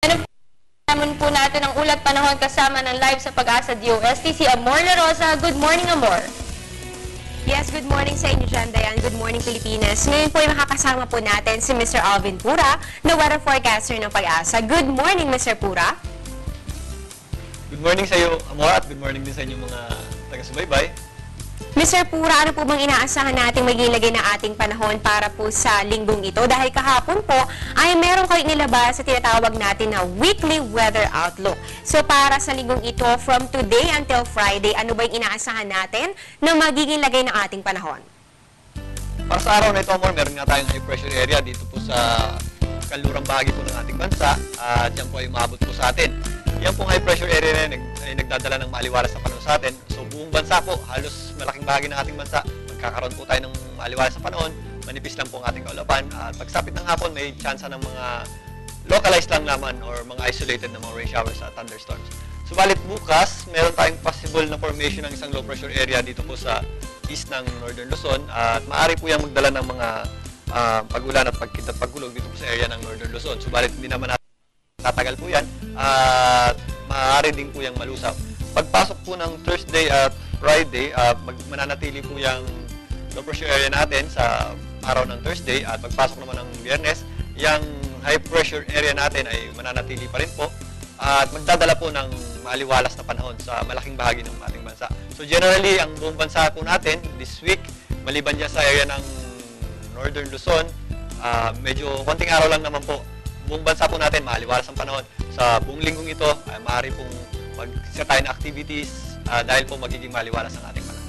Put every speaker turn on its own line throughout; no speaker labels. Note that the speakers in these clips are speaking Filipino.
Naman po natin ang ulat panahon kasama ng live sa Pag-asa DOST, si Amor La Rosa. Good morning, Amor.
Yes, good morning sa inyo dyan, Dayan. Good morning, Pilipinas. Ngayon po ay makakasama po natin si Mr. Alvin Pura, na weather forecaster ng Pag-asa. Good morning, Mr. Pura.
Good morning sa iyo, Amor, at good morning din sa inyo mga taga-subaybay.
Mr. Pura, ano po bang inaasahan nating magilagay na ating panahon para po sa linggong ito? Dahil kahapon po ay meron kayong nilabas sa tinatawag natin na weekly weather outlook. So para sa linggong ito, from today until Friday, ano ba yung inaasahan natin na magiging lagay ng ating panahon?
Para sa araw na ito, Amor, meron nga tayong high pressure area dito po sa kanlurang bahagi po ng ating bansa at yan po ay umabot po sa atin. Yan pong high pressure area na ay nagdadala ng maaliwalas sa panahon sa atin. So buong bansa po, halos malaking bahagi ng ating bansa, magkakaroon po tayo ng maaliwalas sa panahon, manipis lang po ang ating kaulapan at pagsapit ng hapon may tsansa ng mga localized lang naman or mga isolated na mga rain showers at thunderstorms. Subalit bukas, meron tayong possible na formation ng isang low pressure area dito po sa east ng Northern Luzon at maaari po yung magdala ng mga pag-ulan at pagkit at pagkulog dito po sa area ng Northern Luzon. Subalit hindi naman natin tatagal po yan at maaari din po yung malusaw. Pagpasok po ng Thursday at Friday, mananatili po yung low pressure area natin sa araw ng Thursday at pagpasok naman ng Biyernes, yung high pressure area natin ay mananatili pa rin po at magdadala po ng maaliwalas na panahon sa malaking bahagi ng ating bansa. So generally, ang buong bansa po natin this week, maliban dyan sa area ng Northern Luzon, medyo konting araw lang naman po. Buong bansa po natin, maaliwalas ang panahon. Sa buong linggong ito, ay maaari pong mag-set tayo ng activities dahil po magiging maaliwalas ang ating panahon.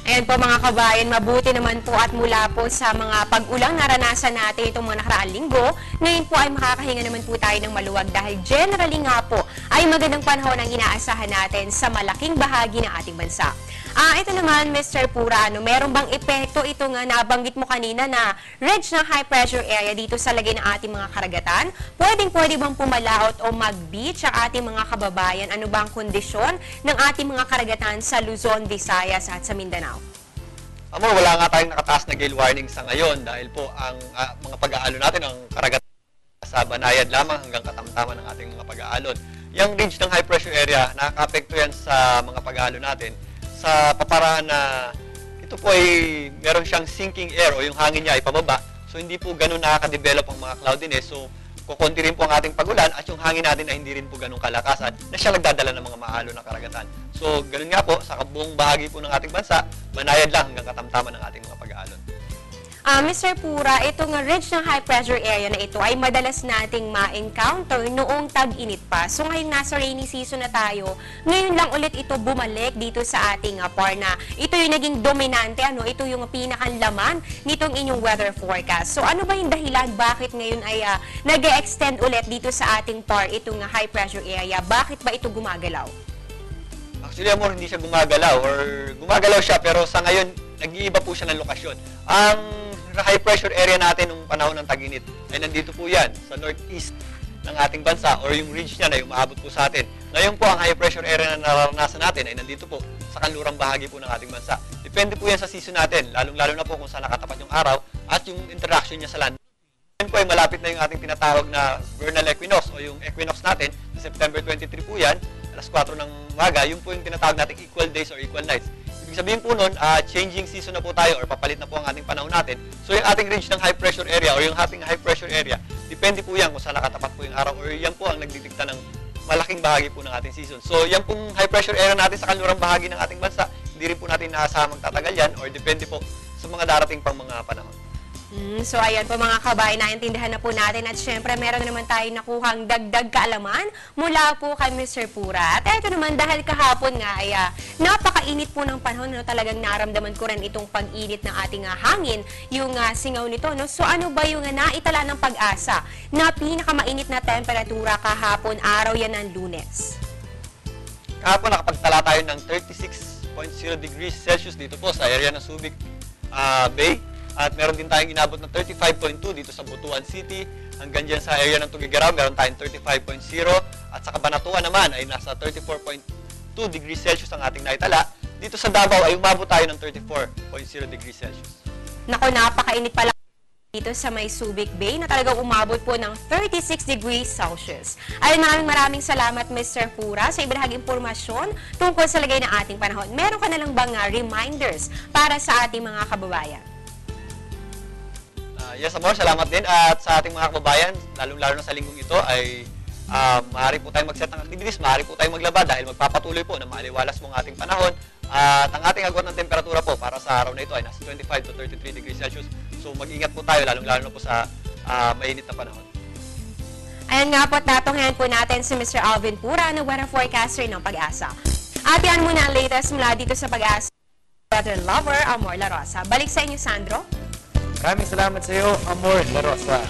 Ayan po mga kabayan, mabuti naman po at mula po sa mga pag-ulang naranasan natin itong mga nakaraang linggo, ngayon po ay makakahinga naman po tayo ng maluwag dahil generally nga po ay magandang panahon ang inaasahan natin sa malaking bahagi ng ating bansa. Ito naman, Mr. Pura, meron bang epekto ito nga nabanggit mo kanina na range ng high pressure area dito sa lagay ng ating mga karagatan? Pwede bang pumalaot o mag-beach ang ating mga kababayan? Ano ba ang kondisyon ng ating mga karagatan sa Luzon, Visayas at sa Mindanao?
Amor, wala nga tayong nakataas na gale warning sa ngayon dahil po ang mga pag-aalon natin, ang karagatan sa Banayad lamang hanggang katamtaman ng ating mga pag-aalon. Yung range ng high pressure area, nakaka-apekto yan sa mga pag-aalon natin sa paparaan na ito po ay meron siyang sinking air o yung hangin niya ay pababa. So hindi po ganun nakaka-develop ang mga cloudiness. So kukunti rin po ang ating pagulan at yung hangin natin ay hindi rin po ganun kalakasan na siya nagdadala ng mga maalo na karagatan. So ganun nga po, sa buong bahagi po ng ating bansa, manayad lang hanggang katamtaman ng ating mga pag-aalon.
Mr. Pura, itong range ng high pressure area na ito ay madalas nating ma-encounter noong tag-init pa. So ngayon nasa rainy season na tayo, ngayon lang ulit ito bumalik dito sa ating par na ito yung naging dominante, ito yung pinakalaman nitong inyong weather forecast. So ano ba yung dahilan bakit ngayon ay nag-extend ulit dito sa ating par itong high pressure area? Bakit ba ito gumagalaw?
Actually, Amor, hindi siya gumagalaw or gumagalaw siya pero sa ngayon nag-iiba po siya ng lokasyon. Ang high pressure area natin nung panahon ng tag-init ay nandito po yan sa northeast ng ating bansa or yung ridge niya na umaabot po sa atin. Ngayon po ang high pressure area na nararanasan natin ay nandito po sa kanlurang bahagi po ng ating bansa. Depende po yan sa season natin, lalong-lalo na po kung saan nakatapat yung araw at yung interaction niya sa land. Ngayon po ay malapit na yung ating tinatawag na vernal equinox o yung equinox natin. Sa September 23 po yan, alas 4 ng umaga, yun po yung tinatawag natin equal days or equal nights. Ibig sabihin po nun, changing season na po tayo or papalit na po ang ating panahon natin. So yung ating range ng high pressure area or yung ating high pressure area, depende po yan kung saan nakatapat po yung araw or yan po ang nagdidikta ng malaking bahagi po ng ating season. So yan pong high pressure area natin sa kanlurang bahagi ng ating bansa, hindi rin po natin naasahan magtatagal yan or depende po sa mga darating pang mga panahon.
So ayan po mga kabayan, naintindihan na po natin at syempre meron na naman tayo nakuhang dagdag kaalaman mula po kay Mr. Pura. At ito naman dahil kahapon nga ay napakainit po ng panahon, talagang naramdaman ko rin itong pag-init ng ating hangin, yung singaw nito. So ano ba yung naitala ng Pag-asa na pinakamainit na temperatura kahapon, araw yan ng Lunes?
Kahapon nakapagtala tayo ng 36.0 degrees Celsius dito po sa area ng Subic Bay. At meron din tayong inabot na 35.2 dito sa Butuan City. Hanggang dyan sa area ng Tugigaraw, meron tayong 35.0. At sa Cabanatuan naman ay nasa 34.2 degrees Celsius ang ating naitala. Dito sa Davao ay umabot tayo ng 34.0 degrees Celsius.
Naku, napakainit pala dito sa may Subic Bay na talagang umabot po ng 36 degrees Celsius. Ayun, maraming salamat Mr. Pura sa ibinahaging impormasyon tungkol sa lagay ng ating panahon. Meron ka na lang bang reminders para sa ating mga kababayan?
Yes, Amor, salamat din. At sa ating mga kababayan, lalong-lalo na sa linggong ito ay maaari po tayong mag-set ng activities, maaari po tayong maglaba dahil magpapatuloy po na maaliwalas po ang ating panahon. At ang ating agwat ng temperatura po para sa araw na ito ay nasa 25 to 33 degrees Celsius. So mag-ingat po tayo, lalong-lalo na po sa mainit na panahon.
Ayan nga po, tatunghayan po natin si Mr. Alvin Pura na weather forecaster ng Pag-asa. At yan muna ang latest mula dito sa Pag-asa. Weather lover, Amor La Rosa. Balik sa inyo, Sandro.
Maraming salamat sa iyo, Amor La Rosa.